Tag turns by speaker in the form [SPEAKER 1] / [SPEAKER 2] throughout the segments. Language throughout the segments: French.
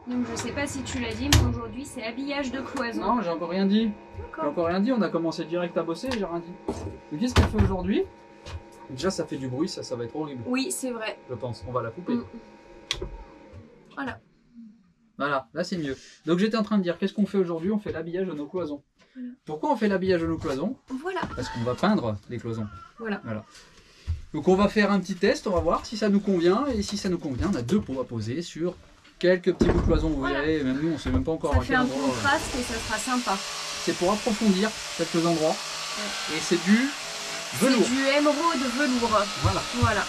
[SPEAKER 1] Donc je sais pas si tu l'as dit, mais aujourd'hui c'est habillage de cloison.
[SPEAKER 2] Non, j'ai encore rien dit. J'ai encore rien dit, on a commencé direct à bosser, j'ai rien dit. Donc qu'est-ce qu'elle fait aujourd'hui? Déjà ça fait du bruit, ça va être horrible.
[SPEAKER 1] Oui, c'est vrai.
[SPEAKER 2] Je pense, on va la couper.
[SPEAKER 1] Voilà.
[SPEAKER 2] Voilà, là c'est mieux. Donc j'étais en train de dire, qu'est-ce qu'on fait aujourd'hui? On fait l'habillage de nos cloisons.
[SPEAKER 1] Voilà.
[SPEAKER 2] Pourquoi on fait l'habillage de nos cloisons?
[SPEAKER 1] Voilà.
[SPEAKER 2] Parce qu'on va peindre les cloisons.
[SPEAKER 1] Voilà.
[SPEAKER 2] Donc on va faire un petit test, on va voir si ça nous convient. Et si ça nous convient, on a 2 pots à poser sur quelques petits bouts de cloison, vous verrez. Même nous, on sait même pas encore
[SPEAKER 1] ça
[SPEAKER 2] à
[SPEAKER 1] fait
[SPEAKER 2] quel
[SPEAKER 1] un
[SPEAKER 2] endroit.
[SPEAKER 1] contraste et ça sera sympa.
[SPEAKER 2] C'est pour approfondir quelques endroits.
[SPEAKER 1] Ouais.
[SPEAKER 2] Et c'est du velours.
[SPEAKER 1] C'est du émeraude velours.
[SPEAKER 2] Voilà.
[SPEAKER 1] Voilà.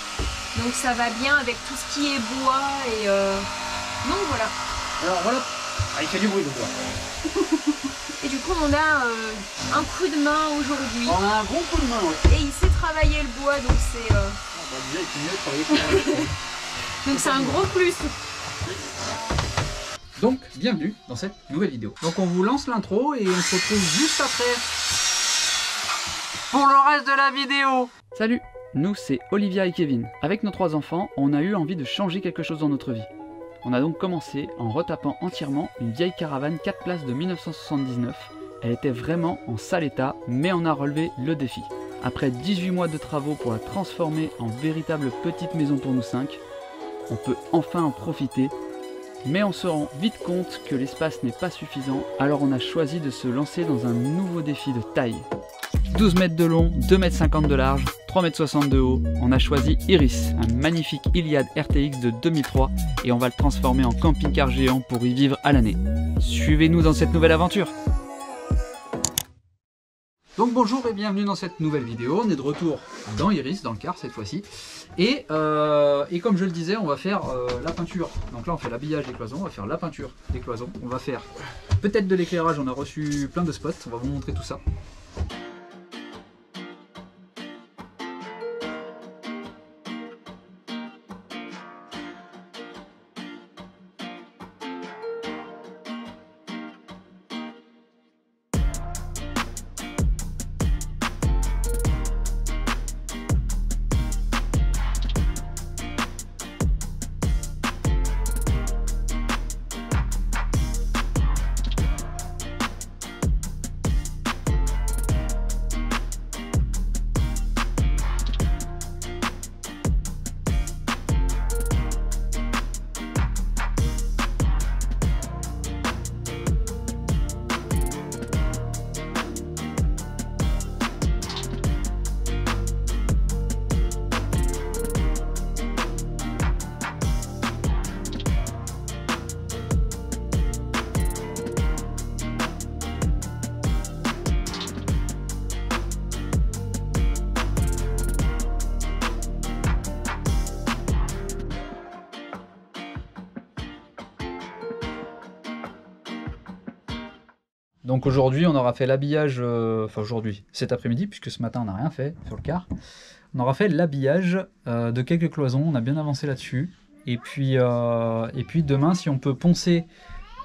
[SPEAKER 1] Donc ça va bien avec tout ce qui est bois et donc voilà.
[SPEAKER 2] Alors voilà. Ah, il fait du bruit le bois.
[SPEAKER 1] Et du coup on a un coup de main aujourd'hui.
[SPEAKER 2] On a un bon coup de main, ouais.
[SPEAKER 1] Et il sait travailler le bois, donc c'est
[SPEAKER 2] Déjà, il fait mieux de travailler sur le
[SPEAKER 1] donc c'est un gros plus.
[SPEAKER 2] Donc, bienvenue dans cette nouvelle vidéo. Donc on vous lance l'intro et on se retrouve juste après pour le reste de la vidéo.
[SPEAKER 3] Salut, nous c'est Olivia et Kevin. Avec nos 3 enfants, on a eu envie de changer quelque chose dans notre vie. On a donc commencé en retapant entièrement une vieille caravane 4 places de 1979. Elle était vraiment en sale état, mais on a relevé le défi. Après 18 mois de travaux pour la transformer en véritable petite maison pour nous 5, on peut enfin en profiter. Mais on se rend vite compte que l'espace n'est pas suffisant, alors on a choisi de se lancer dans un nouveau défi de taille. 12 mètres de long, 2,50 m de large, 3,60 m de haut, on a choisi Iris, un magnifique Iliad RTX de 2003 et on va le transformer en camping-car géant pour y vivre à l'année. Suivez-nous dans cette nouvelle aventure.
[SPEAKER 2] Donc bonjour et bienvenue dans cette nouvelle vidéo. On est de retour dans Iris, dans le car cette fois-ci. Et comme je le disais, on va faire la peinture. Donc là on fait l'habillage des cloisons, on va faire la peinture des cloisons. On va faire peut-être de l'éclairage, on a reçu plein de spots, on va vous montrer tout ça. Donc aujourd'hui on aura fait l'habillage, enfin aujourd'hui, cet après-midi, puisque ce matin on n'a rien fait sur le car. On aura fait l'habillage de quelques cloisons, on a bien avancé là-dessus. Et puis demain, si on peut poncer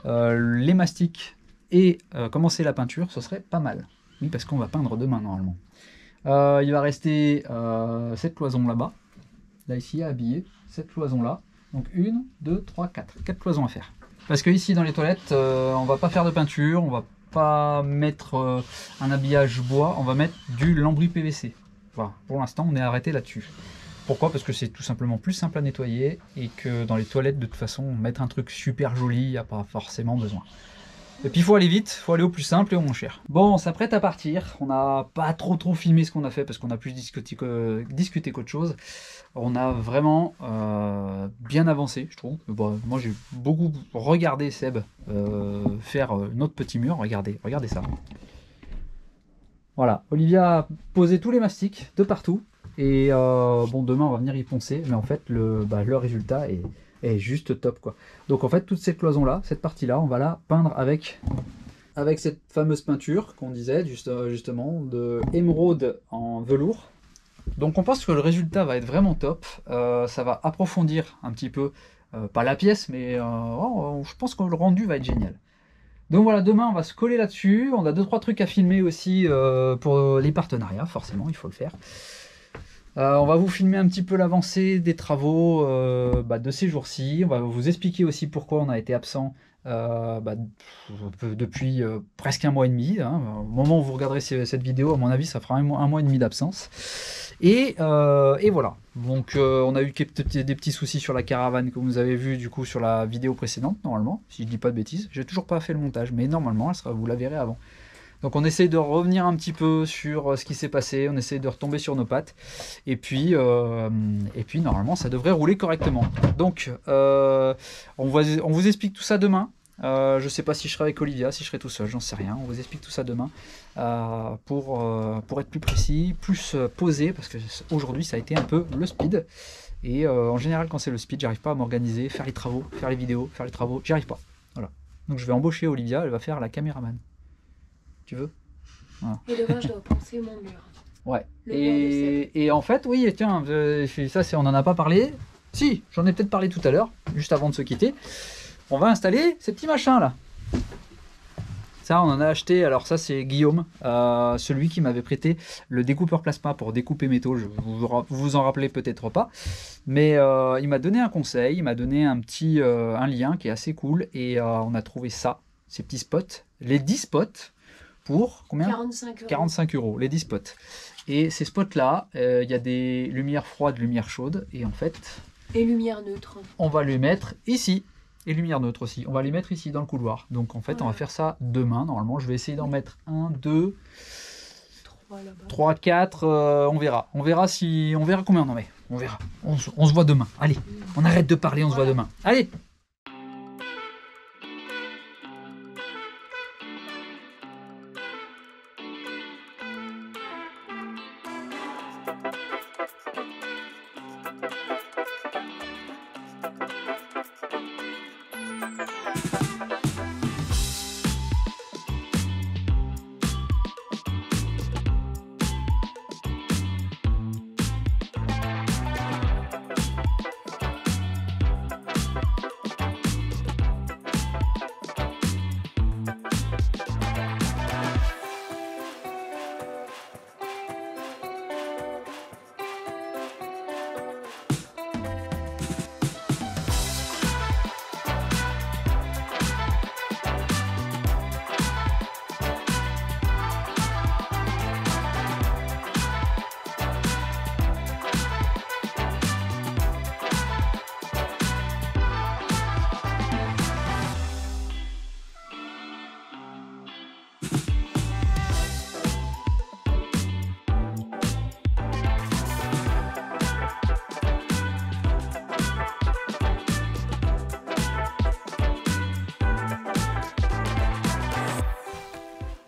[SPEAKER 2] les mastiques et commencer la peinture, ce serait pas mal. Oui, parce qu'on va peindre demain normalement. Il va rester cette cloison là-bas, là ici à habiller, cette cloison là. Donc 1, 2, 3, 4. 4 cloisons à faire. Parce que ici dans les toilettes, on va pas faire de peinture, on va pas mettre un habillage bois, on va mettre du lambris PVC. Voilà, pour l'instant on est arrêté là-dessus. Pourquoi? Parce que c'est tout simplement plus simple à nettoyer et que dans les toilettes de toute façon mettre un truc super joli, il n'y a pas forcément besoin. Et puis il faut aller vite, il faut aller au plus simple et au moins cher. Bon, on s'apprête à partir, on n'a pas trop filmé ce qu'on a fait parce qu'on a plus discuté qu'autre chose. On a vraiment bien avancé, je trouve. Bon, moi j'ai beaucoup regardé Seb faire notre petit mur, regardez ça. Voilà, Olivia a posé tous les mastiques de partout. Et bon, demain on va venir y poncer, mais en fait le résultat est juste top quoi. Donc en fait toute cette cloison là, cette partie là, on va la peindre avec cette fameuse peinture qu'on disait justement de émeraude en velours. Donc on pense que le résultat va être vraiment top, ça va approfondir un petit peu, pas la pièce, mais je pense que le rendu va être génial. Donc voilà, demain on va se coller là-dessus, on a 2-3 trucs à filmer aussi pour les partenariats, forcément il faut le faire. On va vous filmer un petit peu l'avancée des travaux de ces jours-ci. On va vous expliquer aussi pourquoi on a été absent depuis presque un mois et demi. Hein. Au moment où vous regarderez cette vidéo, à mon avis, ça fera un mois et demi d'absence. Et voilà. Donc on a eu des petits soucis sur la caravane que vous avez vu du coup sur la vidéo précédente, normalement, si je dis pas de bêtises. J'ai toujours pas fait le montage, mais normalement, vous la verrez avant. Donc on essaye de revenir un petit peu sur ce qui s'est passé, on essaye de retomber sur nos pattes, et puis normalement ça devrait rouler correctement. Donc on vous explique tout ça demain. Je sais pas si je serai avec Olivia, si je serai tout seul, j'en sais rien. On vous explique tout ça demain pour être plus précis, plus posé, parce que aujourd'hui ça a été un peu le speed. Et en général quand c'est le speed, j'arrive pas à m'organiser, faire les travaux, faire les vidéos, faire les travaux, j'y arrive pas. Voilà. Donc je vais embaucher Olivia, elle va faire la caméraman. Tu veux? Voilà.
[SPEAKER 1] Et demain, je dois penser mon mur.
[SPEAKER 2] Ouais. Et en fait, oui, tiens, ça, on n'en a pas parlé. Si, j'en ai peut-être parlé tout à l'heure, juste avant de se quitter. On va installer ces petits machins là. Ça, on en a acheté. Alors ça, c'est Guillaume, celui qui m'avait prêté le découpeur plasma pour découper métaux. Vous vous en rappelez peut-être pas. Mais il m'a donné un conseil, il m'a donné un lien qui est assez cool. Et on a trouvé ça, ces petits spots, les 10 spots. Pour combien?
[SPEAKER 1] 45 €.
[SPEAKER 2] 45 €, les 10 spots. Et ces spots-là, il y a des lumières froides, lumières chaudes. Et en fait...
[SPEAKER 1] Et lumière neutre.
[SPEAKER 2] On va les mettre ici. Et lumière neutre aussi. On va les mettre ici dans le couloir. Donc en fait, on va faire ça demain. Normalement, je vais essayer d'en mettre 1, 2, 3, 4. On verra. On verra combien on en met. On verra. On se voit demain. Allez, on arrête de parler, on se voit demain. Allez!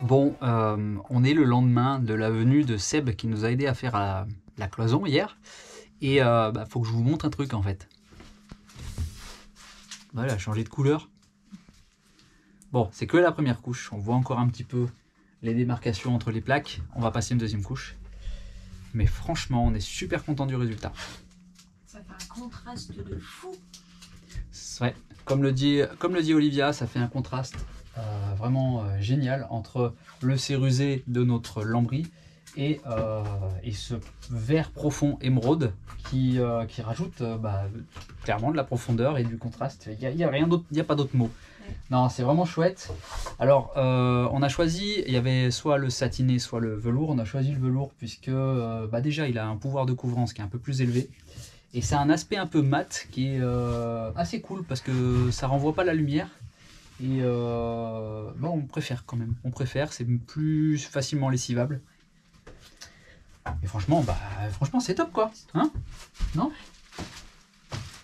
[SPEAKER 2] Bon, on est le lendemain de la venue de Seb qui nous a aidé à faire la cloison hier. Et faut que je vous montre un truc en fait. Voilà, changé de couleur. Bon, c'est que la première couche. On voit encore un petit peu les démarcations entre les plaques. On va passer une deuxième couche. Mais franchement, on est super content du résultat.
[SPEAKER 1] Ça fait un contraste de fou.
[SPEAKER 2] Ouais, comme le dit Olivia, ça fait un contraste vraiment génial entre le cérusé de notre lambris et ce vert profond émeraude qui rajoute clairement de la profondeur et du contraste. Il y a rien d'autre, il n'y a pas d'autre mot. Ouais. Non, c'est vraiment chouette. Alors, on a choisi, il y avait soit le satiné, soit le velours. On a choisi le velours puisque déjà il a un pouvoir de couvrance qui est un peu plus élevé. Et ça a un aspect un peu mat qui est assez cool parce que ça renvoie pas la lumière. Et on préfère quand même. On préfère, c'est plus facilement lessivable. Et franchement, c'est top quoi. Hein? Non?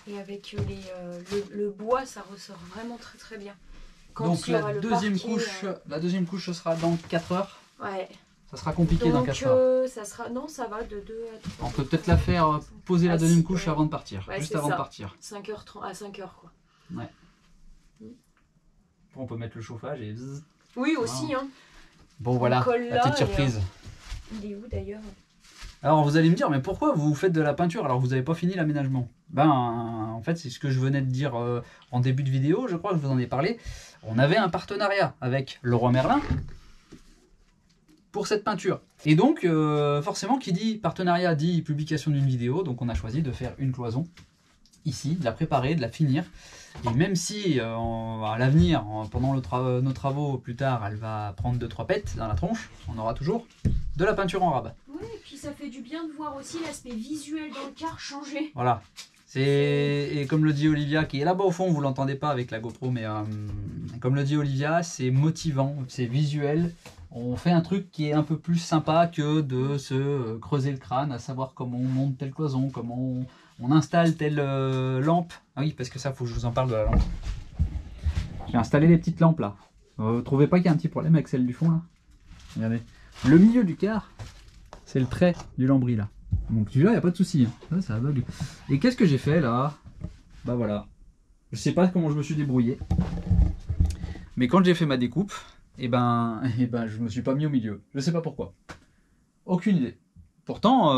[SPEAKER 1] Et avec le bois, ça ressort vraiment très très bien. Quand
[SPEAKER 2] donc la deuxième couche, ce sera dans 4 heures.
[SPEAKER 1] Ouais.
[SPEAKER 2] Ça sera compliqué dans 4 heures.
[SPEAKER 1] Ça sera... Non, ça va de 2 à 3.
[SPEAKER 2] On peut peut-être la faire poser la deuxième couche avant de partir.
[SPEAKER 1] Ouais,
[SPEAKER 2] juste avant de partir.
[SPEAKER 1] 5h30 à 5h quoi.
[SPEAKER 2] Ouais. On peut mettre le chauffage et...
[SPEAKER 1] Oui, aussi. Hein.
[SPEAKER 2] Bon, voilà, la petite surprise.
[SPEAKER 1] Il est où d'ailleurs?
[SPEAKER 2] Alors, vous allez me dire, mais pourquoi vous faites de la peinture alors que vous n'avez pas fini l'aménagement? En fait, c'est ce que je venais de dire en début de vidéo, je crois que je vous en ai parlé. On avait un partenariat avec Leroy Merlin pour cette peinture. Et donc, forcément, qui dit partenariat dit publication d'une vidéo. Donc, on a choisi de faire une cloison ici, de la préparer, de la finir. Et même si à l'avenir, pendant nos travaux plus tard, elle va prendre 2-3 pètes dans la tronche, on aura toujours de la peinture en rabat.
[SPEAKER 1] Oui, et puis ça fait du bien de voir aussi l'aspect visuel dans le car changer.
[SPEAKER 2] Voilà. Et comme le dit Olivia, qui est là-bas au fond, vous l'entendez pas avec la GoPro, mais comme le dit Olivia, c'est motivant, c'est visuel. On fait un truc qui est un peu plus sympa que de se creuser le crâne, à savoir comment on monte telle cloison, comment on installe telle lampe. Ah oui, parce que ça, faut que je vous en parle de la lampe. J'ai installé les petites lampes là. Vous trouvez pas qu'il y a un petit problème avec celle du fond là? Regardez. Le milieu du car, c'est le trait du lambris là. Donc celui-là, il n'y a pas de souci. Hein. Ça aveugle. Et qu'est-ce que j'ai fait là? Bah voilà. Je sais pas comment je me suis débrouillé. Mais quand j'ai fait ma découpe, je me suis pas mis au milieu. Je sais pas pourquoi. Aucune idée. Pourtant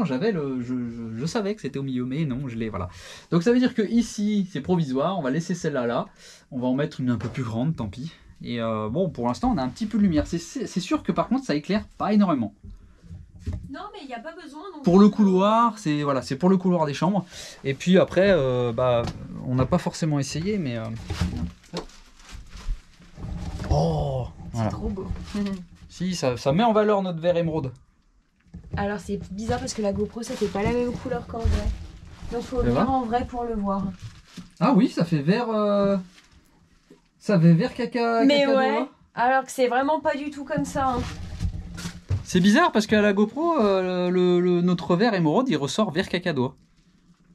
[SPEAKER 2] j'avais je savais que c'était au milieu, mais non, je l'ai, voilà. Donc ça veut dire que ici, c'est provisoire. On va laisser celle-là là. On va en mettre une un peu plus grande, tant pis. Et bon, pour l'instant, on a un petit peu de lumière. C'est sûr que par contre, ça éclaire pas énormément.
[SPEAKER 1] Non, mais il n'y a pas besoin. Donc...
[SPEAKER 2] Pour le couloir, c'est voilà, c'est pour le couloir des chambres. Et puis après, on n'a pas forcément essayé, mais... Oh,
[SPEAKER 1] c'est
[SPEAKER 2] voilà.
[SPEAKER 1] trop beau.
[SPEAKER 2] Si, ça met en valeur notre verre émeraude.
[SPEAKER 1] Alors c'est bizarre parce que la GoPro, ça fait pas la même couleur qu'en vrai. Donc faut venir en vrai pour le voir.
[SPEAKER 2] Ah oui, ça fait vert... Ça fait vert caca.
[SPEAKER 1] Mais
[SPEAKER 2] caca
[SPEAKER 1] ouais,
[SPEAKER 2] doigt.
[SPEAKER 1] alors que c'est vraiment pas du tout comme ça. Hein.
[SPEAKER 2] C'est bizarre parce qu'à la GoPro, notre verre émeraude, il ressort vert cacadois.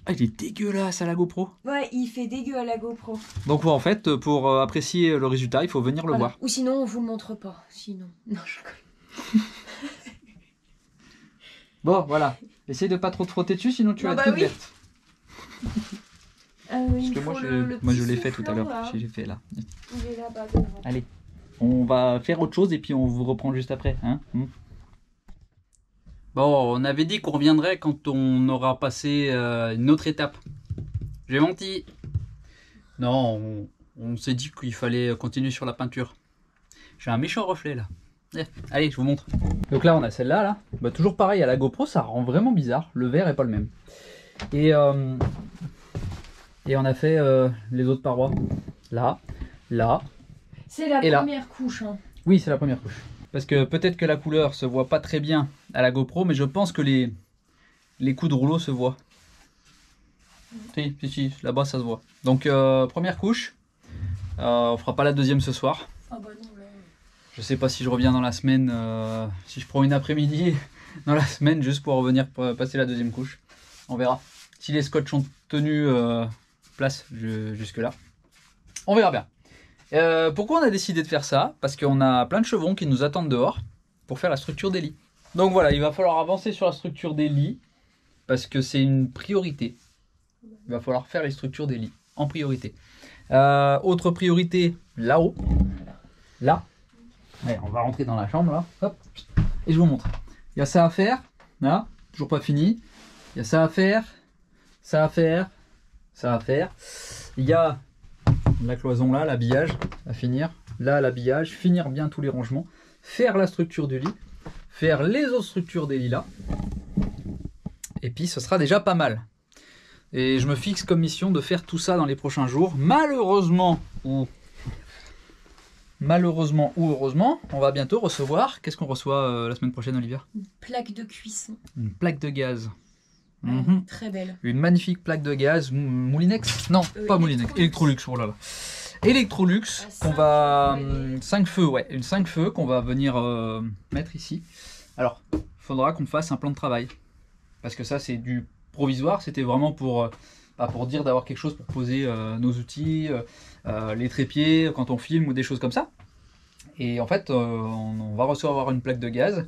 [SPEAKER 2] Ah, il est dégueulasse à la GoPro.
[SPEAKER 1] Ouais, il fait dégueu à la GoPro.
[SPEAKER 2] Donc en fait, pour apprécier le résultat, il faut venir le voir.
[SPEAKER 1] Ou sinon, on vous le montre pas. Sinon, non, je rigole.
[SPEAKER 2] Bon, voilà. Essaye de pas trop te frotter dessus, sinon tu vas être toute verte. Parce que moi, je l'ai fait tout à l'heure. J'ai fait là.
[SPEAKER 1] Il est là-bas devant.
[SPEAKER 2] Allez, on va faire autre chose et puis on vous reprend juste après. Hein. Bon, on avait dit qu'on reviendrait quand on aura passé une autre étape. J'ai menti. Non, on s'est dit qu'il fallait continuer sur la peinture. J'ai un méchant reflet là. Allez, je vous montre. Donc là, on a celle-là. Là. Bah, toujours pareil, à la GoPro, ça rend vraiment bizarre. Le vert est pas le même. Et on a fait les autres parois. Là, là.
[SPEAKER 1] C'est la
[SPEAKER 2] et
[SPEAKER 1] première
[SPEAKER 2] là.
[SPEAKER 1] couche. Hein.
[SPEAKER 2] Oui, c'est la première couche. Parce que peut-être que la couleur se voit pas très bien à la GoPro, mais je pense que les coups de rouleau se voient. Si, là-bas ça se voit. Donc première couche. On fera pas la deuxième ce soir.
[SPEAKER 1] Ah bah non, là.
[SPEAKER 2] Je sais pas si je reviens dans la semaine, si je prends une après-midi dans la semaine juste pour revenir pour passer la deuxième couche. On verra. Si les scotch ont tenu place jusque là. On verra bien. Pourquoi on a décidé de faire ça? Parce qu'on a plein de chevrons qui nous attendent dehors pour faire la structure des lits. Donc voilà, il va falloir avancer sur la structure des lits parce que c'est une priorité. Il va falloir faire les structures des lits en priorité. Autre priorité, là-haut. Là. Allez, on va rentrer dans la chambre là. Hop. Et je vous montre. Il y a ça à faire. Là, toujours pas fini. Il y a ça à faire. Ça à faire. Ça à faire. Il y a la cloison là, l'habillage à finir. Là, l'habillage, finir bien tous les rangements. Faire la structure du lit. Faire les autres structures des lits là. Et puis ce sera déjà pas mal. Et je me fixe comme mission de faire tout ça dans les prochains jours. Malheureusement ou heureusement, on va bientôt recevoir... Qu'est-ce qu'on reçoit la semaine prochaine, Olivia?
[SPEAKER 1] Une plaque de cuisson.
[SPEAKER 2] Une plaque de gaz.
[SPEAKER 1] Très belle.
[SPEAKER 2] Une magnifique plaque de gaz. Moulinex? Non, pas Moulinex. Electrolux, oh là là. Electrolux, qu'on va... 5 feux, ouais. Une 5 feux qu'on va venir mettre ici. Alors, il faudra qu'on fasse un plan de travail. Parce que ça, c'est du provisoire. C'était vraiment pour dire d'avoir quelque chose pour poser nos outils, les trépieds quand on filme ou des choses comme ça. Et en fait, on va recevoir une plaque de gaz.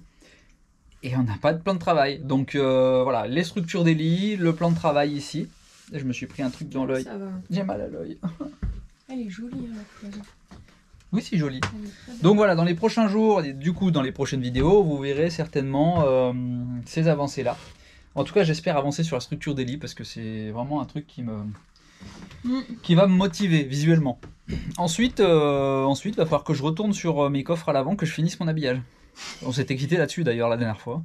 [SPEAKER 2] Et on n'a pas de plan de travail. Donc voilà, les structures des lits, le plan de travail ici. Et je me suis pris un truc dans l'œil. J'ai mal à l'œil.
[SPEAKER 1] Elle est jolie, la cloison.
[SPEAKER 2] Oui, c'est joli. Donc voilà, dans les prochains jours, et du coup dans les prochaines vidéos, vous verrez certainement ces avancées-là. En tout cas, j'espère avancer sur la structure des lits parce que c'est vraiment un truc qui va me motiver visuellement. Ensuite, il va falloir que je retourne sur mes coffres à l'avant, que je finisse mon habillage. On s'était quitté là-dessus d'ailleurs la dernière fois.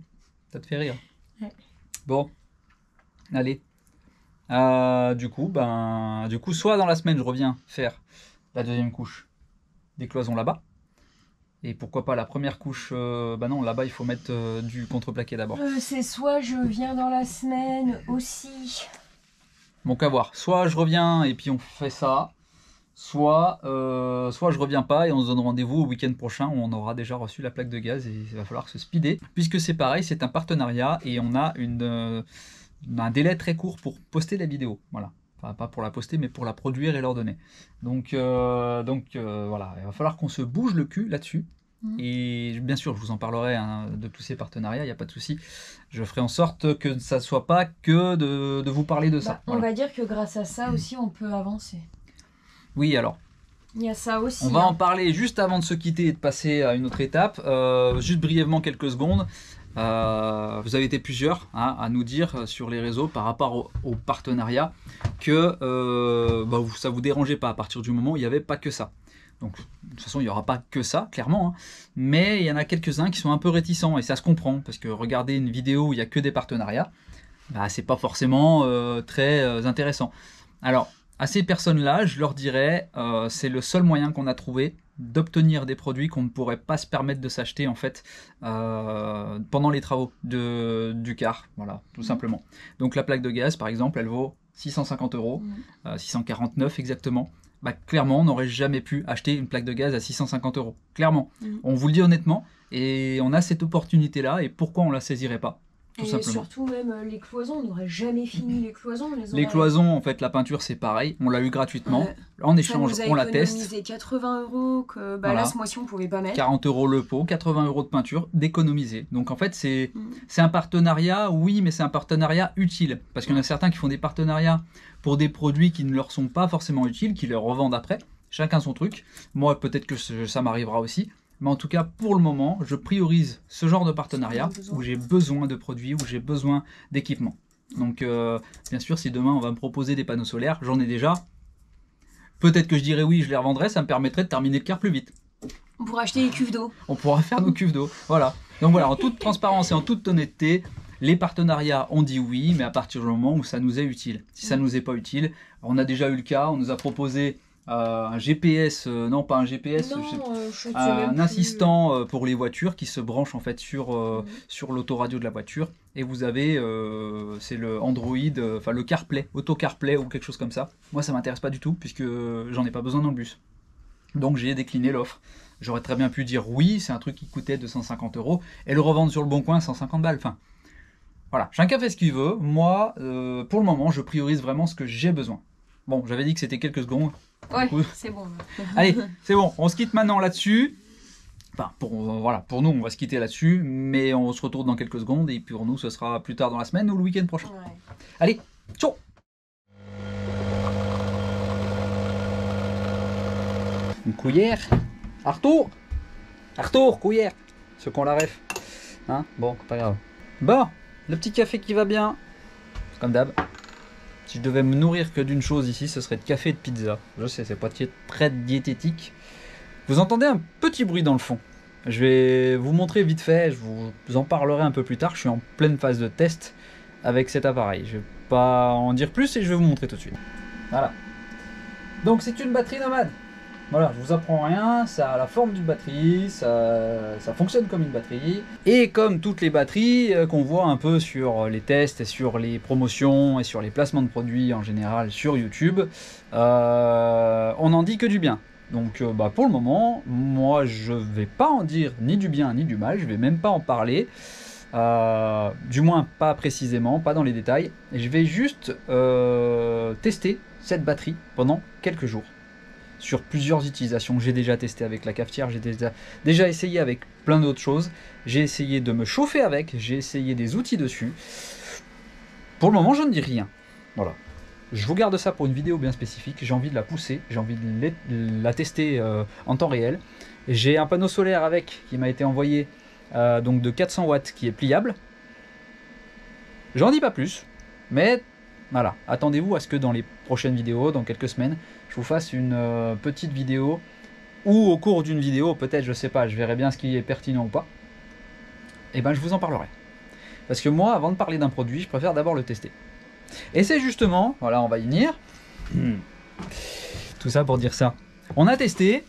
[SPEAKER 2] Ça te fait rire.
[SPEAKER 1] Ouais.
[SPEAKER 2] Bon, allez. Du coup, soit dans la semaine, je reviens faire la deuxième couche des cloisons là-bas. Et pourquoi pas la première couche, non, là-bas, il faut mettre du contreplaqué d'abord.
[SPEAKER 1] C'est soit je viens dans la semaine aussi.
[SPEAKER 2] Donc à voir. Soit je reviens et puis on fait ça. Soit je reviens pas et on se donne rendez-vous au week-end prochain où on aura déjà reçu la plaque de gaz et il va falloir se speeder. Puisque c'est pareil, c'est un partenariat et on a un délai très court pour poster la vidéo. Voilà. Enfin, pas pour la poster, mais pour la produire et leur donner. Donc voilà, il va falloir qu'on se bouge le cul là-dessus. Et bien sûr, je vous en parlerai de tous ces partenariats, il n'y a pas de souci. Je ferai en sorte que ça ne soit pas que de vous parler de ça.
[SPEAKER 1] On va dire que grâce à ça aussi, on peut avancer.
[SPEAKER 2] Oui, alors.
[SPEAKER 1] Il y a ça aussi.
[SPEAKER 2] On va en parler juste avant de se quitter et de passer à une autre étape. Juste brièvement quelques secondes. Vous avez été plusieurs à nous dire sur les réseaux par rapport au partenariat que ça vous dérangeait pas à partir du moment où il n'y avait pas que ça. Donc de toute façon il n'y aura pas que ça clairement, hein, mais il y en a quelques-uns qui sont un peu réticents et ça se comprend parce que regarder une vidéo où il n'y a que des partenariats, c'est pas forcément très intéressant. Alors à ces personnes-là, je leur dirais c'est le seul moyen qu'on a trouvé d'obtenir des produits qu'on ne pourrait pas se permettre de s'acheter en fait pendant les travaux du car, voilà, tout simplement. Donc la plaque de gaz par exemple, elle vaut 650 €, 649 exactement. Clairement, on n'aurait jamais pu acheter une plaque de gaz à 650 €. Clairement, on vous le dit honnêtement, et on a cette opportunité-là, et pourquoi on ne la saisirait pas? Tout simplement.
[SPEAKER 1] Surtout même les cloisons, on n'aurait jamais fini les cloisons.
[SPEAKER 2] Les cloisons, en fait, la peinture c'est pareil, on l'a eu gratuitement. En échange, on la teste.
[SPEAKER 1] Ça nous a économisé 80 € que là ce mois-ci on pouvait pas mettre.
[SPEAKER 2] 40 € le pot, 80 € de peinture d'économiser. Donc en fait c'est un partenariat, oui, mais c'est un partenariat utile. Parce qu'il y en a certains qui font des partenariats pour des produits qui ne leur sont pas forcément utiles, qui leur revendent après. Chacun son truc. Moi peut-être que ça m'arrivera aussi. Mais en tout cas, pour le moment, je priorise ce genre de partenariat où j'ai besoin de produits, où j'ai besoin d'équipements. Donc, bien sûr, si demain on va me proposer des panneaux solaires, j'en ai déjà. Peut-être que je dirais oui, je les revendrai, ça me permettrait de terminer le car plus vite.
[SPEAKER 1] On pourra acheter les cuves d'eau.
[SPEAKER 2] On pourra faire nos cuves d'eau. Voilà. Donc voilà, en toute transparence et en toute honnêteté, les partenariats, on dit oui, mais à partir du moment où ça nous est utile. Si ça ne nous est pas utile, on a déjà eu le cas, on nous a proposé un GPS, non pas un GPS, un assistant pour les voitures qui se branche en fait sur l'autoradio de la voiture et vous avez c'est le Android, le CarPlay, Auto CarPlay ou quelque chose comme ça. Moi ça m'intéresse pas du tout puisque j'en ai pas besoin dans le bus. Donc j'ai décliné l'offre. J'aurais très bien pu dire oui, c'est un truc qui coûtait 250 € et le revendre sur le bon coin 150 balles. Enfin voilà, chacun fait ce qu'il veut. Moi pour le moment je priorise vraiment ce que j'ai besoin. Bon, j'avais dit que c'était quelques secondes.
[SPEAKER 1] Ouais, c'est bon.
[SPEAKER 2] Allez, c'est bon, on se quitte maintenant là-dessus. Enfin, pour nous, on va se quitter là-dessus, mais on se retrouve dans quelques secondes, et pour nous, ce sera plus tard dans la semaine ou le week-end prochain. Ouais. Allez, ciao. Une cuillère. Arthur, cuillère. Ceux qu'on la ref. Hein, bon, pas grave. Bon, le petit café qui va bien. Comme d'hab. Si je devais me nourrir que d'une chose ici, ce serait de café et de pizza. Je sais, c'est pas très diététique. Vous entendez un petit bruit dans le fond. Je vais vous montrer vite fait, je vous en parlerai un peu plus tard. Je suis en pleine phase de test avec cet appareil. Je vais pas en dire plus et je vais vous montrer tout de suite. Voilà. Donc c'est une batterie nomade. Voilà, je vous apprends rien, ça a la forme d'une batterie, ça fonctionne comme une batterie. Et comme toutes les batteries qu'on voit un peu sur les tests et sur les promotions et sur les placements de produits en général sur YouTube, on n'en dit que du bien. Donc pour le moment, moi je vais pas en dire ni du bien ni du mal, je vais même pas en parler. Du moins pas précisément, pas dans les détails. Et je vais juste tester cette batterie pendant quelques jours. Sur plusieurs utilisations. J'ai déjà testé avec la cafetière, j'ai déjà essayé avec plein d'autres choses. J'ai essayé de me chauffer avec, j'ai essayé des outils dessus. Pour le moment, je ne dis rien. Voilà. Je vous garde ça pour une vidéo bien spécifique. J'ai envie de la pousser, j'ai envie de la tester en temps réel. J'ai un panneau solaire avec qui m'a été envoyé donc de 400 watts qui est pliable. J'en dis pas plus, mais voilà, attendez-vous à ce que dans les prochaines vidéos, dans quelques semaines, je vous fasse une petite vidéo, ou au cours d'une vidéo, peut-être, je sais pas, je verrai bien ce qui est pertinent ou pas. eh ben, je vous en parlerai. Parce que moi, avant de parler d'un produit, je préfère d'abord le tester. Et c'est justement, voilà, on va y venir. Tout ça pour dire ça. On a testé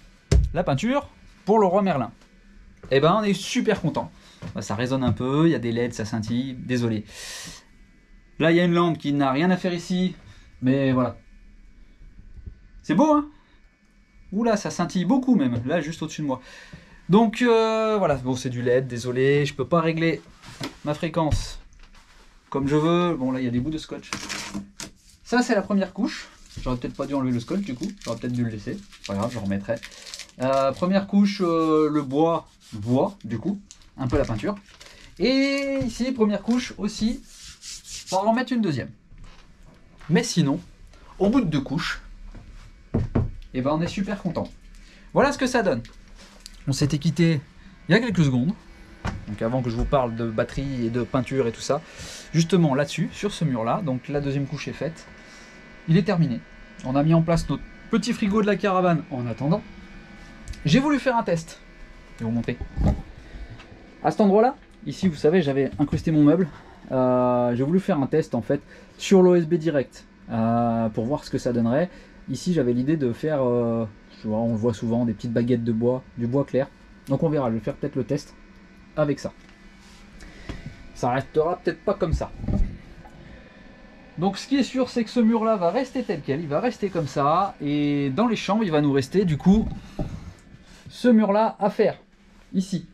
[SPEAKER 2] la peinture pour le Roi Merlin. Et ben, on est super content. Ça résonne un peu, il y a des LED, ça scintille. Désolé. Là, il y a une lampe qui n'a rien à faire ici. Mais voilà. C'est beau, hein? Oula, ça scintille beaucoup même. Là, juste au-dessus de moi. Donc, voilà. Bon, c'est du LED, désolé. Je peux pas régler ma fréquence comme je veux. Bon, là, il y a des bouts de scotch. Ça, c'est la première couche. J'aurais peut-être pas dû enlever le scotch, du coup. J'aurais peut-être dû le laisser. C'est pas grave, je remettrai. Première couche, le bois, du coup. Un peu la peinture. Et ici, première couche aussi. On va en mettre une deuxième. Mais sinon, au bout de 2 couches, et ben on est super content. Voilà ce que ça donne. On s'était quitté il y a quelques secondes. Donc avant que je vous parle de batterie et de peinture et tout ça. Justement là-dessus, sur ce mur-là. Donc la deuxième couche est faite. Il est terminé. On a mis en place notre petit frigo de la caravane en attendant. J'ai voulu faire un test. Je vais vous montrer. À cet endroit-là, ici vous savez, j'avais incrusté mon meuble. J'ai voulu faire un test en fait sur l'OSB direct pour voir ce que ça donnerait. Ici j'avais l'idée de faire, on le voit souvent, des petites baguettes de bois, du bois clair. Donc on verra, je vais faire peut-être le test avec ça. Ça restera peut-être pas comme ça. Donc ce qui est sûr, c'est que ce mur là va rester tel quel, il va rester comme ça. Et dans les chambres, il va nous rester du coup ce mur là à faire, ici,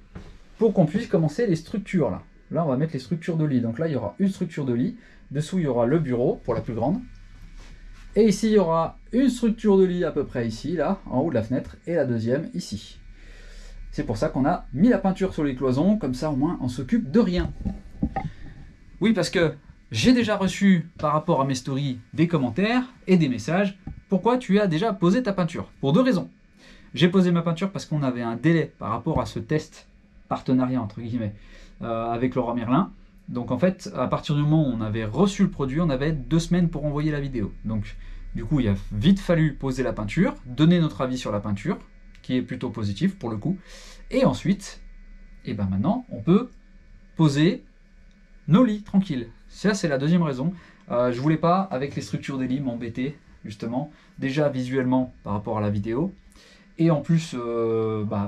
[SPEAKER 2] pour qu'on puisse commencer les structures là. Là, on va mettre les structures de lit. Donc là, il y aura une structure de lit. Dessous, il y aura le bureau pour la plus grande. Et ici, il y aura une structure de lit à peu près ici, là, en haut de la fenêtre. Et la deuxième ici. C'est pour ça qu'on a mis la peinture sur les cloisons. Comme ça, au moins, on s'occupe de rien. Oui, parce que j'ai déjà reçu, par rapport à mes stories, des commentaires et des messages. Pourquoi tu as déjà posé ta peinture? Pour 2 raisons. J'ai posé ma peinture parce qu'on avait un délai par rapport à ce test partenariat, entre guillemets, avec le Roi Merlin. Donc en fait, à partir du moment où on avait reçu le produit, on avait 2 semaines pour envoyer la vidéo. Donc du coup, il a vite fallu poser la peinture, donner notre avis sur la peinture, qui est plutôt positif pour le coup. Et ensuite, et ben maintenant, on peut poser nos lits tranquilles. Ça, c'est la deuxième raison. Je voulais pas, avec les structures des lits, m'embêter, justement, déjà visuellement par rapport à la vidéo. Et en plus,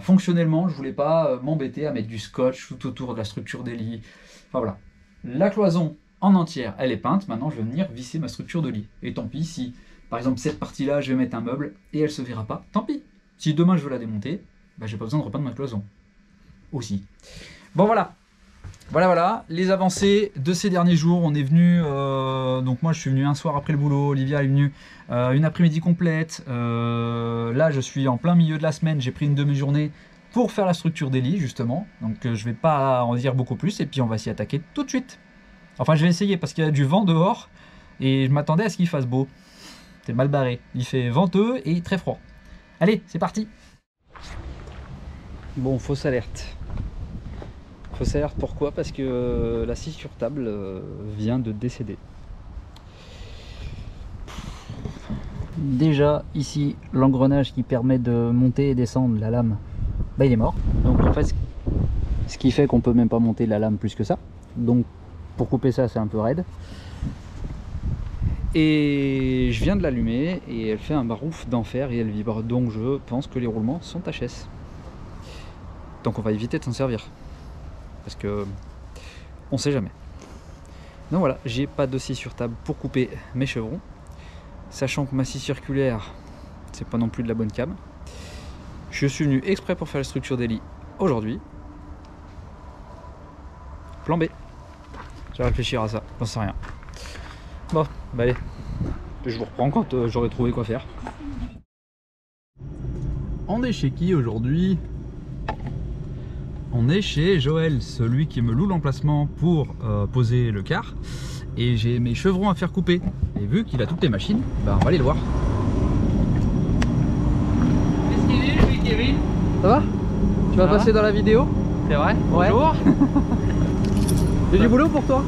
[SPEAKER 2] fonctionnellement, je voulais pas m'embêter à mettre du scotch tout autour de la structure des lits. Enfin voilà. La cloison en entière, elle est peinte. Maintenant, je vais venir visser ma structure de lit. Et tant pis si, par exemple, cette partie-là, je vais mettre un meuble et elle se verra pas. Tant pis. Si demain je veux la démonter, j'ai pas besoin de repeindre ma cloison. Aussi. Bon voilà. Voilà, les avancées de ces derniers jours. On est venu, donc moi je suis venu un soir après le boulot, Olivia est venue une après-midi complète. Là je suis en plein milieu de la semaine, j'ai pris une demi-journée pour faire la structure des lits justement. Donc je vais pas en dire beaucoup plus et puis on va s'y attaquer tout de suite. Enfin je vais essayer parce qu'il y a du vent dehors et je m'attendais à ce qu'il fasse beau. C'est mal barré, il fait venteux et très froid. Allez, c'est parti. Bon, fausse alerte. Fausse alerte pourquoi? Parce que la scie sur table vient de décéder. Déjà ici l'engrenage qui permet de monter et descendre la lame, il est mort. Donc en fait ce qui fait qu'on peut même pas monter la lame plus que ça. Donc pour couper ça c'est un peu raide. Et je viens de l'allumer et elle fait un barouf d'enfer et elle vibre. Donc je pense que les roulements sont HS. Donc on va éviter de s'en servir. Parce que on sait jamais. Donc voilà, j'ai pas de scie sur table pour couper mes chevrons. Sachant que ma scie circulaire, c'est pas non plus de la bonne cam. Je suis venu exprès pour faire la structure des lits aujourd'hui. Plan B. Je vais réfléchir à ça, j'en sais rien. Bon, allez. Je vous reprends quand j'aurai trouvé quoi faire. On est chez qui aujourd'hui? On est chez Joël, celui qui me loue l'emplacement pour poser le car. Et j'ai mes chevrons à faire couper. Et vu qu'il a toutes les machines, on va aller le voir.
[SPEAKER 4] Qu'est-ce qu'il est, lui, Kevin?
[SPEAKER 2] Ça va? Tu vas passer dans la vidéo?
[SPEAKER 4] C'est vrai?
[SPEAKER 2] Ouais.
[SPEAKER 4] Bonjour.
[SPEAKER 2] J'ai du boulot pour toi?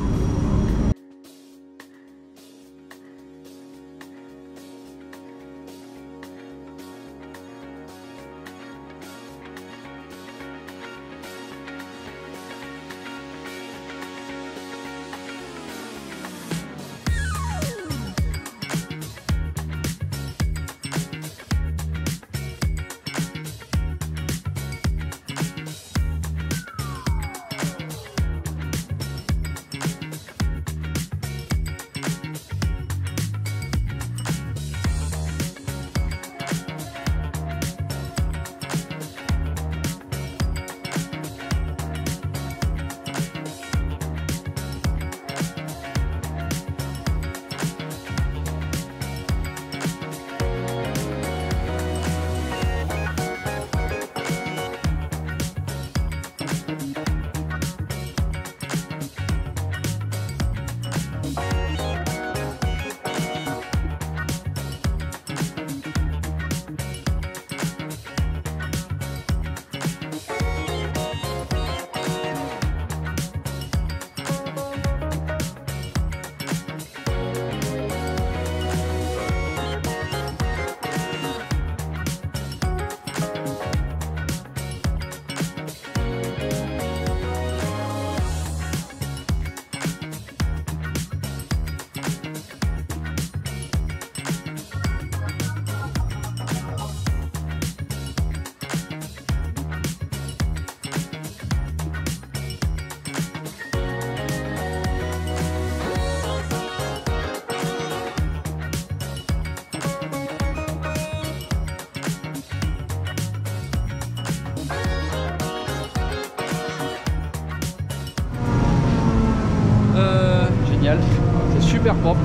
[SPEAKER 2] super propre.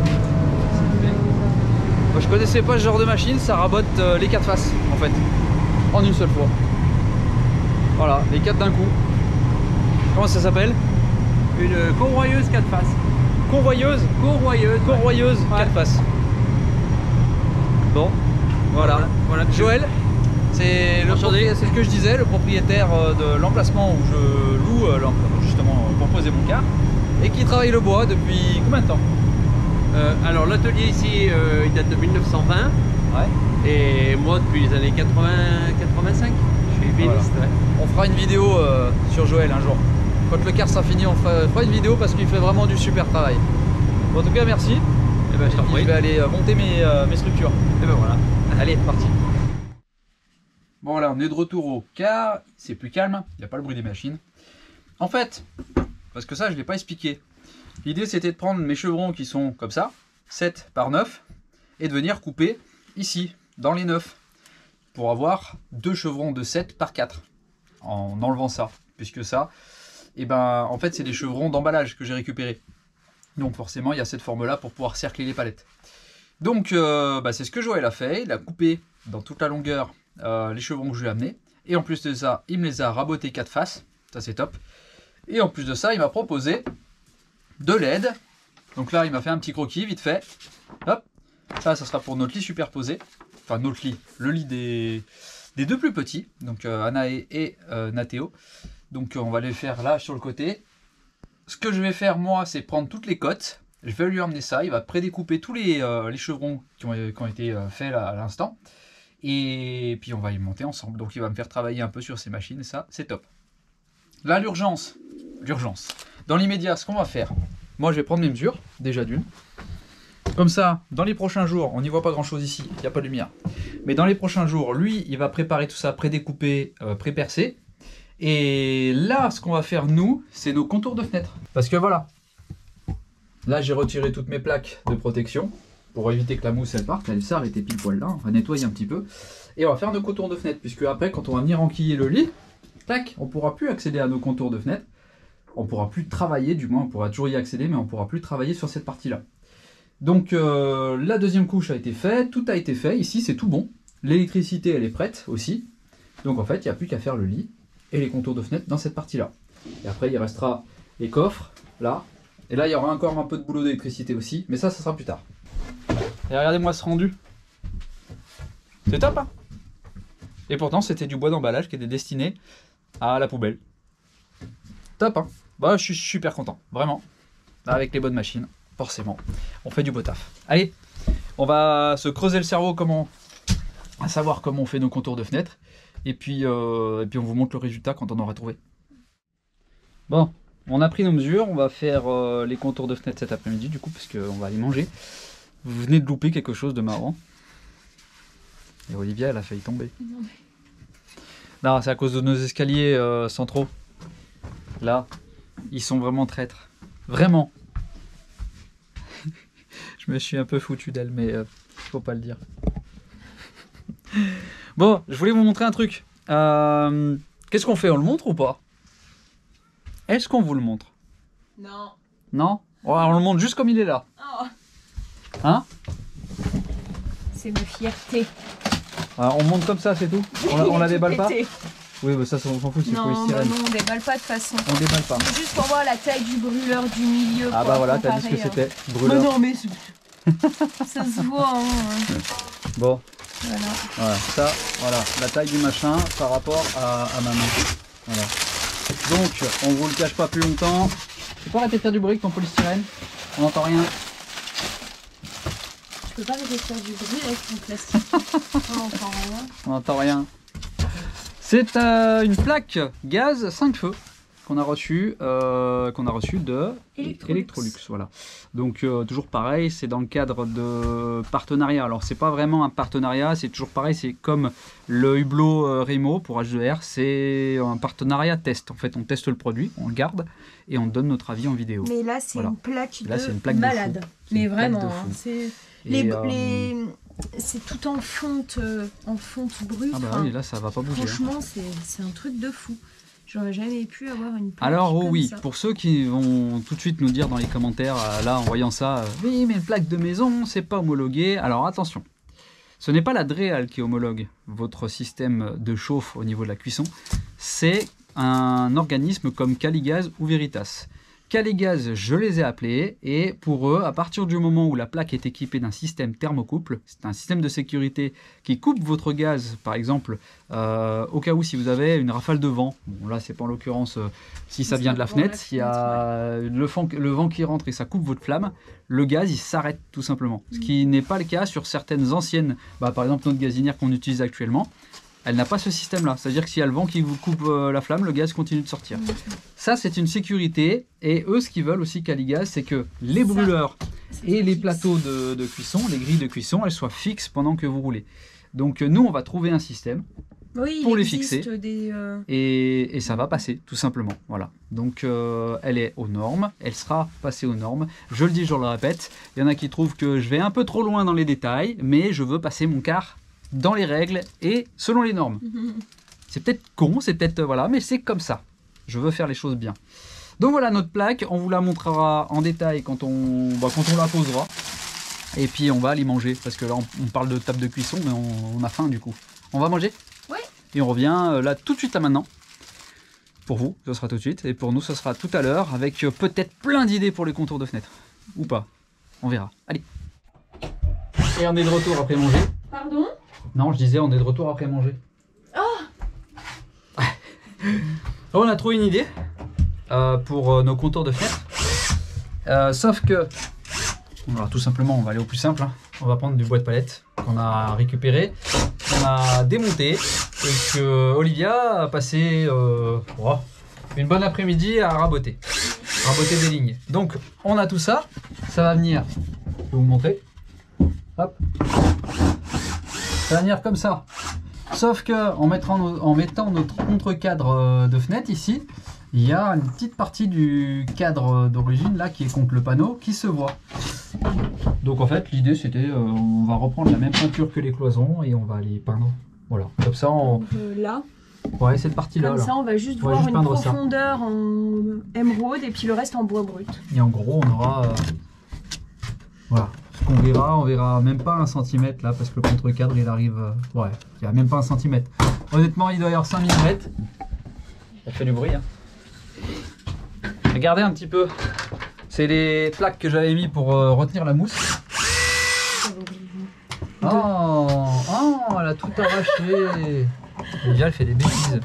[SPEAKER 2] Moi, je connaissais pas ce genre de machine, ça rabote les 4 faces en fait, en une seule fois. Voilà, les 4 d'un coup. Comment ça s'appelle?
[SPEAKER 4] Une conroyeuse 4 faces.
[SPEAKER 2] Convoyeuse? Conroyeuse
[SPEAKER 4] Ouais.
[SPEAKER 2] 4 faces. Bon, voilà.
[SPEAKER 4] Voilà.
[SPEAKER 2] Joël, c'est ce que je disais, le propriétaire de l'emplacement où je loue justement pour poser mon car et qui travaille le bois depuis combien de temps?
[SPEAKER 4] Alors l'atelier ici, il date de 1920.
[SPEAKER 2] Ouais.
[SPEAKER 4] Et moi depuis les années 80-85. Je suis ébéniste.
[SPEAKER 2] Voilà.
[SPEAKER 4] Ouais.
[SPEAKER 2] On fera une vidéo sur Joël un jour. Quand le car sera fini, on fera une vidéo parce qu'il fait vraiment du super travail. Bon, en tout cas, merci.
[SPEAKER 4] Et ben, je t'en prie.
[SPEAKER 2] Je vais aller monter mes structures.
[SPEAKER 4] Et ben voilà.
[SPEAKER 2] Allez, parti. Bon, voilà, on est de retour au car. C'est plus calme, il n'y a pas le bruit des machines. En fait, parce que ça, je ne l'ai pas expliqué. L'idée, c'était de prendre mes chevrons qui sont comme ça, 7 par 9, et de venir couper ici, dans les 9, pour avoir 2 chevrons de 7 par 4, en enlevant ça. Puisque ça, et ben, en fait, c'est des chevrons d'emballage que j'ai récupérés. Donc forcément, il y a cette forme-là pour pouvoir cercler les palettes. Donc, c'est ce que Joël a fait. Il a coupé dans toute la longueur les chevrons que je lui ai amenés. Et en plus de ça, il me les a rabotés 4 faces. Ça, c'est top. Et en plus de ça, il m'a proposé de l'aide. Donc là, il m'a fait un petit croquis vite fait. Hop. Ça sera pour notre lit superposé. Enfin, notre lit. Le lit des 2 plus petits. Donc Anaë et Nathéo. Donc on va les faire là sur le côté. Ce que je vais faire moi, c'est prendre toutes les cotes. Je vais lui emmener ça. Il va prédécouper tous les chevrons qui ont été faits là, à l'instant. Et puis on va y monter ensemble. Donc il va me faire travailler un peu sur ces machines. Et ça, c'est top. Là, l'urgence. Dans l'immédiat, ce qu'on va faire. Moi, je vais prendre mes mesures, déjà d'une. Comme ça, dans les prochains jours, on n'y voit pas grand chose ici. Il n'y a pas de lumière. Mais dans les prochains jours, lui, il va préparer tout ça prédécoupé, prépercé. Et là, ce qu'on va faire, nous, c'est nos contours de fenêtre. Parce que voilà. Là, j'ai retiré toutes mes plaques de protection pour éviter que la mousse, elle parte. Elle s'est arrêtée pile poil là. On va nettoyer un petit peu. Et on va faire nos contours de fenêtre. Puisque après, quand on va venir enquiller le lit, tac, on ne pourra plus accéder à nos contours de fenêtre. On ne pourra plus travailler, du moins, on pourra toujours y accéder, mais on ne pourra plus travailler sur cette partie-là. Donc, la deuxième couche a été faite. Tout a été fait. Ici, c'est tout bon. L'électricité, elle est prête aussi. Donc, en fait, il n'y a plus qu'à faire le lit et les contours de fenêtre dans cette partie-là. Et après, il restera les coffres, là. Et là, il y aura encore un peu de boulot d'électricité aussi, mais ça sera plus tard. Et regardez-moi ce rendu. C'est top, hein? Et pourtant, c'était du bois d'emballage qui était destiné à la poubelle. Top, hein? Bah, je suis super content, vraiment. Avec les bonnes machines, forcément. On fait du beau taf. Allez, on va se creuser le cerveau à savoir comment on fait nos contours de fenêtre. Et puis on vous montre le résultat quand on aura trouvé. Bon, on a pris nos mesures, on va faire les contours de fenêtre cet après-midi du coup, parce qu'on va aller manger. Vous venez de louper quelque chose de marrant. Et Olivia, elle a failli tomber. Non, c'est à cause de nos escaliers centraux. Là, ils sont vraiment traîtres. Vraiment. Je me suis un peu foutu d'elle, mais faut pas le dire. Bon, je voulais vous montrer un truc. Qu'est-ce qu'on fait? On le montre ou pas? Est-ce qu'on vous le montre?
[SPEAKER 1] Non.
[SPEAKER 2] Non? On le montre juste comme il est là.
[SPEAKER 1] Oh.
[SPEAKER 2] Hein?
[SPEAKER 1] C'est ma fierté.
[SPEAKER 2] On monte comme ça, c'est tout? On la déballe pas?
[SPEAKER 1] Pété.
[SPEAKER 2] Oui, bah ça, on s'en fout, c'est
[SPEAKER 1] Non,
[SPEAKER 2] polystyrène.
[SPEAKER 1] non, on déballe pas de toute façon.
[SPEAKER 2] On déballe pas.
[SPEAKER 1] C'est juste pour voir la taille du brûleur du milieu.
[SPEAKER 2] Ah
[SPEAKER 1] quoi,
[SPEAKER 2] bah voilà, t'as dit ce que
[SPEAKER 1] comparé,
[SPEAKER 2] c'était. Brûleur.
[SPEAKER 1] Mais non, mais ça se voit. Hein.
[SPEAKER 2] Bon,
[SPEAKER 1] Voilà.
[SPEAKER 2] ça, voilà, la taille du machin par rapport à ma main. Voilà. Donc, on vous le cache pas plus longtemps. Tu peux arrêter de faire du bruit avec ton polystyrène? On n'entend rien.
[SPEAKER 1] Tu peux pas arrêter de faire du bruit avec ton plastique. On entend rien.
[SPEAKER 2] On n'entend rien. C'est une plaque gaz 5 feux qu'on a reçu de Electrolux. Voilà. Donc toujours pareil, c'est dans le cadre de partenariat. Alors c'est pas vraiment un partenariat, c'est toujours pareil, c'est comme le Hublot Remo pour H2R, c'est un partenariat test. En fait, on teste le produit, on le garde et on donne notre avis en vidéo.
[SPEAKER 1] Mais là, c'est
[SPEAKER 2] Voilà.
[SPEAKER 1] une plaque
[SPEAKER 2] Là, c'est une plaque
[SPEAKER 1] malade.
[SPEAKER 2] de fou. C'est
[SPEAKER 1] Mais
[SPEAKER 2] une plaque
[SPEAKER 1] vraiment,
[SPEAKER 2] de
[SPEAKER 1] hein,
[SPEAKER 2] fou.
[SPEAKER 1] c'est
[SPEAKER 2] Et,
[SPEAKER 1] c'est tout en fonte brute.
[SPEAKER 2] ah bah
[SPEAKER 1] Enfin,
[SPEAKER 2] oui, là ça va pas bouger. Hein.
[SPEAKER 1] franchement, c'est un truc de fou. J'aurais jamais pu avoir une plaque
[SPEAKER 2] Alors
[SPEAKER 1] comme
[SPEAKER 2] oui,
[SPEAKER 1] ça.
[SPEAKER 2] pour ceux qui vont tout de suite nous dire dans les commentaires, là en voyant ça, oui mais une plaque de maison, c'est pas homologué. Alors attention, ce n'est pas la Dreal qui homologue votre système de chauffe au niveau de la cuisson, c'est un organisme comme Caligaz ou Veritas. Caligaz, je les ai appelés et pour eux, à partir du moment où la plaque est équipée d'un système thermocouple, c'est un système de sécurité qui coupe votre gaz, par exemple, au cas où si vous avez une rafale de vent, bon là c'est pas en l'occurrence si ça vient de la fenêtre, s'il y a le vent qui rentre et ça coupe votre flamme, le gaz il s'arrête tout simplement. Ce qui n'est pas le cas sur certaines anciennes, par exemple notre gazinière qu'on utilise actuellement, elle n'a pas ce système-là. C'est-à-dire que s'il y a le vent qui vous coupe la flamme, le gaz continue de sortir. Ça, c'est une sécurité. Et eux, ce qu'ils veulent aussi, Caligaz, c'est que les brûleurs et les plateaux de cuisson, les grilles de cuisson, elles soient fixes pendant que vous roulez. Donc nous, on va trouver un système pour les fixer. Et ça va passer, tout simplement. Voilà. Donc elle est aux normes. Elle sera passée aux normes. Je le dis, je le répète. Il y en a qui trouvent que je vais un peu trop loin dans les détails, mais je veux passer mon car dans les règles et selon les normes. C'est peut-être con, c'est peut-être voilà, mais c'est comme ça. Je veux faire les choses bien. Donc voilà notre plaque, on vous la montrera en détail quand on la posera. Et puis on va aller manger, parce que là on parle de table de cuisson, mais on a faim du coup. On va manger?
[SPEAKER 1] Oui.
[SPEAKER 2] Et on revient là tout de suite, là maintenant. Pour vous, ce sera tout de suite, et pour nous, ce sera tout à l'heure, avec peut-être plein d'idées pour les contours de fenêtre. Ou pas, on verra. Allez. Et on est de retour après manger.
[SPEAKER 1] Pardon?
[SPEAKER 2] Non, je disais, on est de retour après manger.
[SPEAKER 1] Oh.
[SPEAKER 2] On a trouvé une idée pour nos contours de fenêtre. Sauf que, alors, tout simplement, on va aller au plus simple. Hein. On va prendre du bois de palette qu'on a récupéré, qu'on a démonté, et que Olivia a passé une bonne après-midi à raboter des lignes. Donc, on a tout ça. Ça va venir, je vais vous montrer. Hop. Ça va venir comme ça. Sauf que en mettant notre contre-cadre de fenêtre ici, il y a une petite partie du cadre d'origine là qui est contre le panneau qui se voit. Donc en fait l'idée c'était on va reprendre la même peinture que les cloisons et on va les peindre. Voilà. Comme ça on.
[SPEAKER 1] Là.
[SPEAKER 2] Ouais, cette partie là.
[SPEAKER 1] Comme ça on va juste voir une profondeur en émeraude et puis le reste en bois brut.
[SPEAKER 2] Et en gros on aura. Voilà. On verra même pas 1 cm là parce que le contre-cadre il arrive. Ouais, il n'y a même pas 1 cm. Honnêtement, il doit y avoir 5 mm. Ça fait du bruit. Hein. Regardez un petit peu. C'est les plaques que j'avais mis pour retenir la mousse. Oh, elle a tout arraché. Olivia, elle fait des bêtises.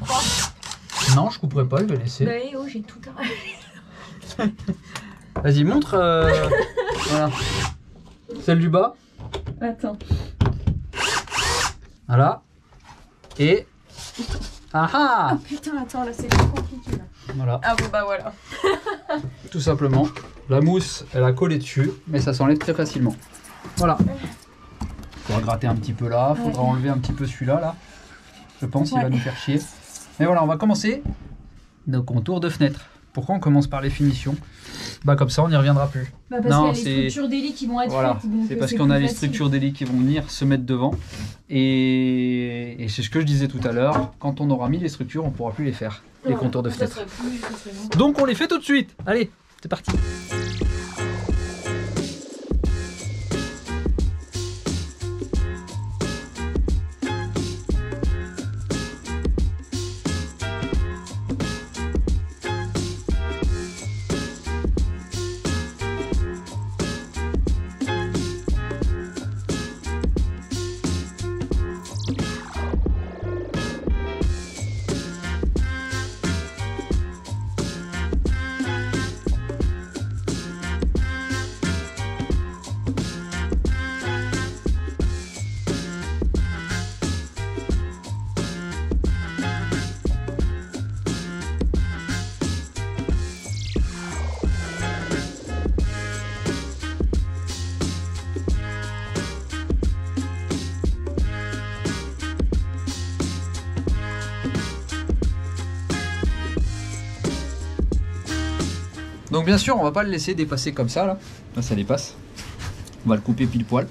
[SPEAKER 2] Non, je couperai pas, je vais laisser.
[SPEAKER 1] Bah, oh, j'ai tout arraché.
[SPEAKER 2] Vas-y, montre. Voilà. Celle du bas.
[SPEAKER 1] Attends.
[SPEAKER 2] Voilà. Et. Ah ah.
[SPEAKER 1] Oh putain, attends, là c'est trop compliqué là.
[SPEAKER 2] Voilà.
[SPEAKER 1] Ah bon, bah voilà.
[SPEAKER 2] Tout simplement. La mousse, elle a collé dessus, mais ça s'enlève très facilement. Voilà. Faudra gratter un petit peu là, faudra enlever un petit peu celui-là, là. Je pense qu'il va nous faire chier. Mais voilà, on va commencer nos contours de fenêtre. Pourquoi on commence par les finitions? Bah comme ça on n'y reviendra plus.
[SPEAKER 1] Bah parce qu'il y a les structures d'hélice qui vont être
[SPEAKER 2] voilà.
[SPEAKER 1] faites.
[SPEAKER 2] C'est parce qu'on a les structures d'hélice qui vont venir se mettre devant. Et c'est ce que je disais tout à l'heure, quand on aura mis les structures, on ne pourra plus les faire, les contours de fenêtre. Donc on les fait tout de suite. Allez, c'est parti. Donc bien sûr, on va pas le laisser dépasser comme ça là. Là ça dépasse. On va le couper pile poil.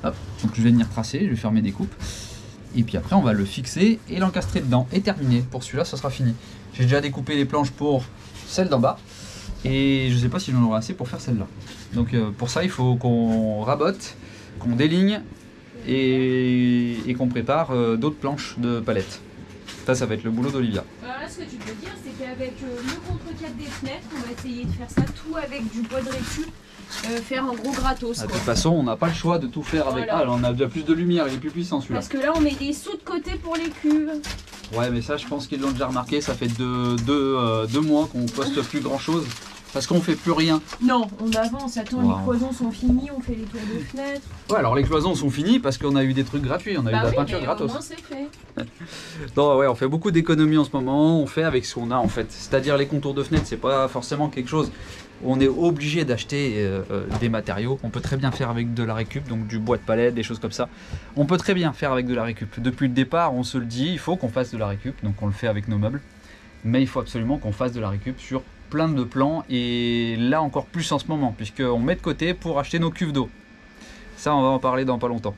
[SPEAKER 2] Hop. Donc je vais venir tracer, je vais faire mes découpes. Et puis après on va le fixer et l'encastrer dedans. Et terminé. Pour celui-là, ça sera fini. J'ai déjà découpé les planches pour celle d'en bas. Et je sais pas si j'en aurai assez pour faire celle-là. Donc pour ça, il faut qu'on rabote, qu'on déligne et qu'on prépare d'autres planches de palettes. Ça va être le boulot d'Olivia.
[SPEAKER 1] Alors là, ce que tu peux dire, c'est qu'avec le contre-cadre des fenêtres, on va essayer de faire ça tout avec du bois de récup, faire un gros gratos.
[SPEAKER 2] De toute façon, on n'a pas le choix de tout faire avec.
[SPEAKER 1] Voilà.
[SPEAKER 2] Ah, là, on a déjà plus de lumière, il est plus puissant celui-là.
[SPEAKER 1] Parce que là, on met des sous de côté pour les cuves.
[SPEAKER 2] Ouais, mais ça, je pense qu'ils l'ont déjà remarqué. Ça fait deux mois qu'on poste plus grand-chose. Parce qu'on fait plus rien.
[SPEAKER 1] Non, on avance. Attends,
[SPEAKER 2] Wow.
[SPEAKER 1] les cloisons sont finies, on fait les tours de fenêtres.
[SPEAKER 2] Ouais, alors les cloisons sont finies parce qu'on a eu des trucs gratuits. On a eu de la peinture
[SPEAKER 1] mais
[SPEAKER 2] gratos.
[SPEAKER 1] au moins, c'est fait.
[SPEAKER 2] Non, ouais, on fait beaucoup d'économies en ce moment. On fait avec ce qu'on a en fait. C'est-à-dire les contours de fenêtres, c'est pas forcément quelque chose où on est obligé d'acheter des matériaux. On peut très bien faire avec de la récup, donc du bois de palette, des choses comme ça. On peut très bien faire avec de la récup. Depuis le départ, on se le dit, il faut qu'on fasse de la récup. Donc on le fait avec nos meubles. Mais il faut absolument qu'on fasse de la récup sur plein de plans, et là encore plus en ce moment, puisqu'on met de côté pour acheter nos cuves d'eau. Ça, on va en parler dans pas longtemps.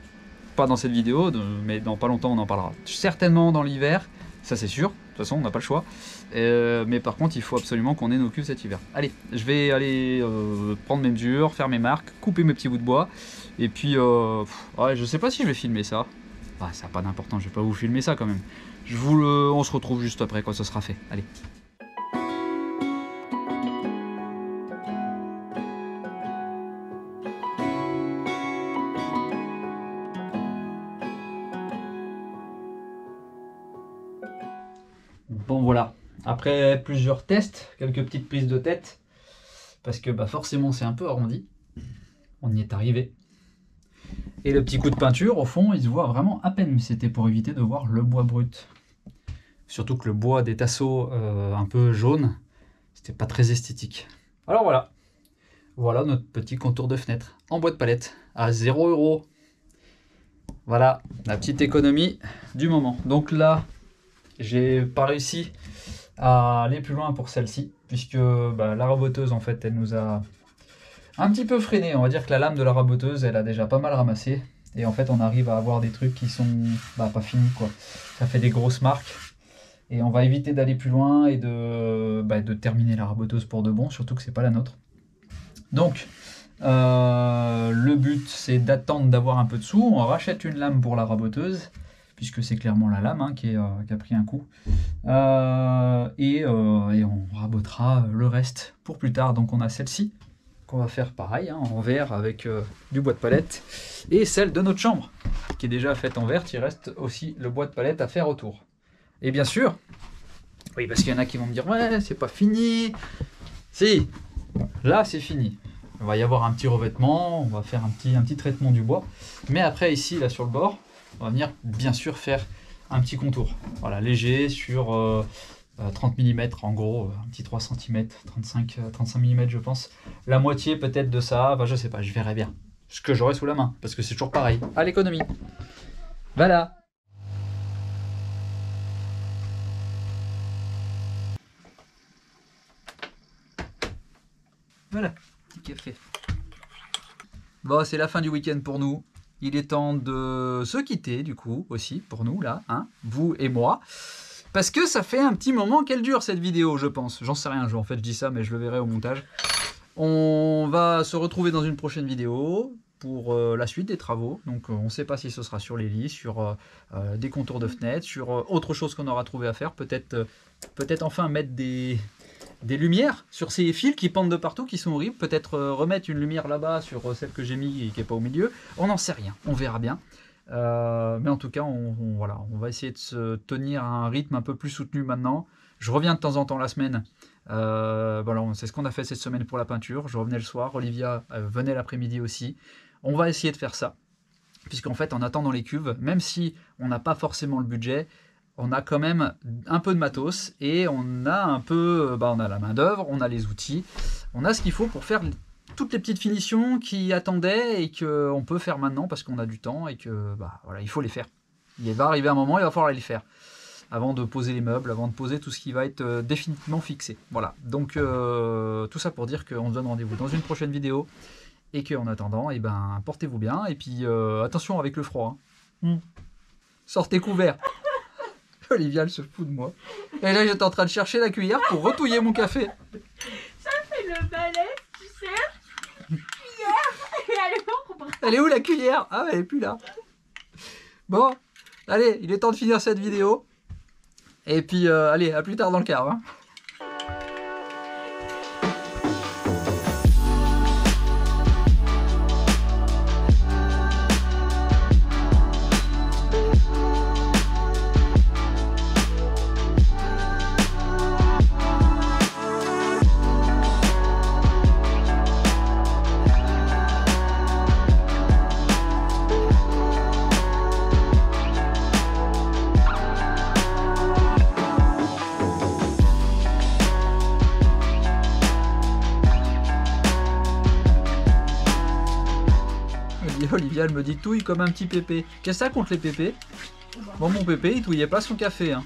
[SPEAKER 2] Pas dans cette vidéo, mais dans pas longtemps on en parlera. Certainement dans l'hiver, ça c'est sûr, de toute façon on n'a pas le choix. Mais par contre il faut absolument qu'on ait nos cuves cet hiver. Allez, je vais aller prendre mes mesures, faire mes marques, couper mes petits bouts de bois, et puis ouais, je sais pas si je vais filmer ça. Ah, ça n'a pas d'importance, je vais pas vous filmer ça quand même. On se retrouve juste après quand ce sera fait. Allez. Bon voilà, après plusieurs tests, quelques petites prises de tête, parce que bah, forcément c'est un peu arrondi, on y est arrivé. Et le petit coup de peinture, au fond, il se voit vraiment à peine, c'était pour éviter de voir le bois brut. Surtout que le bois des tasseaux un peu jaune, c'était pas très esthétique. Alors voilà, voilà notre petit contour de fenêtre en bois de palette à 0 €. Voilà, la petite économie du moment. Donc là, j'ai pas réussi à aller plus loin pour celle-ci, puisque bah, la raboteuse, en fait, elle nous a un petit peu freiné. On va dire que la lame de la raboteuse, elle a déjà pas mal ramassé. Et en fait, on arrive à avoir des trucs qui sont bah, pas finis, quoi. Ça fait des grosses marques. Et on va éviter d'aller plus loin et de terminer la raboteuse pour de bon, surtout que c'est pas la nôtre. Donc, le but, c'est d'attendre d'avoir un peu de sous. On rachète une lame pour la raboteuse, puisque c'est clairement la lame hein, qui a pris un coup. Et on rabotera le reste pour plus tard. Donc on a celle-ci, qu'on va faire pareil, hein, en verre avec du bois de palette. Et celle de notre chambre, qui est déjà faite en verre. Il reste aussi le bois de palette à faire autour. Et bien sûr, oui, parce qu'il y en a qui vont me dire « Ouais, c'est pas fini !» Si, là c'est fini. Il va y avoir un petit revêtement, on va faire un petit traitement du bois. Mais après, ici, là sur le bord, on va venir bien sûr faire un petit contour. Voilà, léger sur 30 mm en gros, un petit 3 cm, 35 mm je pense. La moitié peut-être de ça, bah, je sais pas, je verrai bien. Ce que j'aurai sous la main, parce que c'est toujours pareil, à l'économie. Voilà. Voilà, petit café. Bon, c'est la fin du week-end pour nous. Il est temps de se quitter, du coup, aussi, pour nous, là, hein, vous et moi. Parce que ça fait un petit moment qu'elle dure, cette vidéo, je pense. J'en sais rien, en fait, je dis ça, mais je le verrai au montage. On va se retrouver dans une prochaine vidéo pour la suite des travaux. Donc, on ne sait pas si ce sera sur les lits, sur des contours de fenêtres, sur autre chose qu'on aura trouvé à faire. Peut-être enfin mettre des lumières sur ces fils qui pendent de partout, qui sont horribles. Peut-être remettre une lumière là-bas sur celle que j'ai mis et qui n'est pas au milieu. On n'en sait rien, on verra bien. Mais en tout cas, voilà, on va essayer de se tenir à un rythme un peu plus soutenu maintenant. Je reviens de temps en temps la semaine. Voilà, c'est ce qu'on a fait cette semaine pour la peinture. Je revenais le soir, Olivia venait l'après-midi aussi. On va essayer de faire ça. Puisqu'en fait, en attendant les cuves, même si on n'a pas forcément le budget, on a quand même un peu de matos et on a un peu, on a la main d'œuvre, on a les outils, on a ce qu'il faut pour faire toutes les petites finitions qui attendaient et qu'on peut faire maintenant parce qu'on a du temps et que voilà, il faut les faire. Il va arriver un moment, il va falloir les faire avant de poser les meubles, avant de poser tout ce qui va être définitivement fixé. Voilà, donc tout ça pour dire qu'on se donne rendez-vous dans une prochaine vidéo et qu'en attendant, portez-vous bien et puis attention avec le froid. Hein. Sors tes couverts. Olivia, elle se fout de moi. Et là, j'étais en train de chercher la cuillère pour retouiller mon café.
[SPEAKER 1] Ça fait le balai, tu sais. Cuillère. Et elle est morte.
[SPEAKER 2] Elle est où la cuillère? Ah, elle est plus là. Bon, allez, il est temps de finir cette vidéo. Et puis, allez, à plus tard dans le car. Hein. Olivia, elle me dit touille comme un petit pépé. Qu'est-ce que ça contre les pépés? Bon, mon pépé, il touillait pas son café. Hein.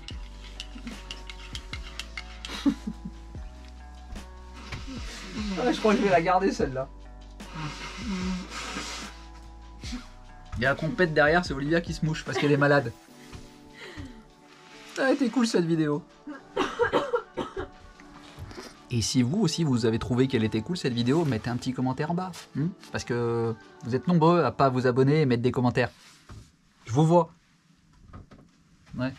[SPEAKER 2] Ouais, je crois que je vais la garder celle-là. Il y a la trompette derrière, c'est Olivia qui se mouche parce qu'elle est malade. Ça a été cool cette vidéo. Et si vous aussi vous avez trouvé qu'elle était cool cette vidéo, mettez un petit commentaire en bas. Parce que vous êtes nombreux à pas vous abonner et mettre des commentaires. Je vous vois. Ouais.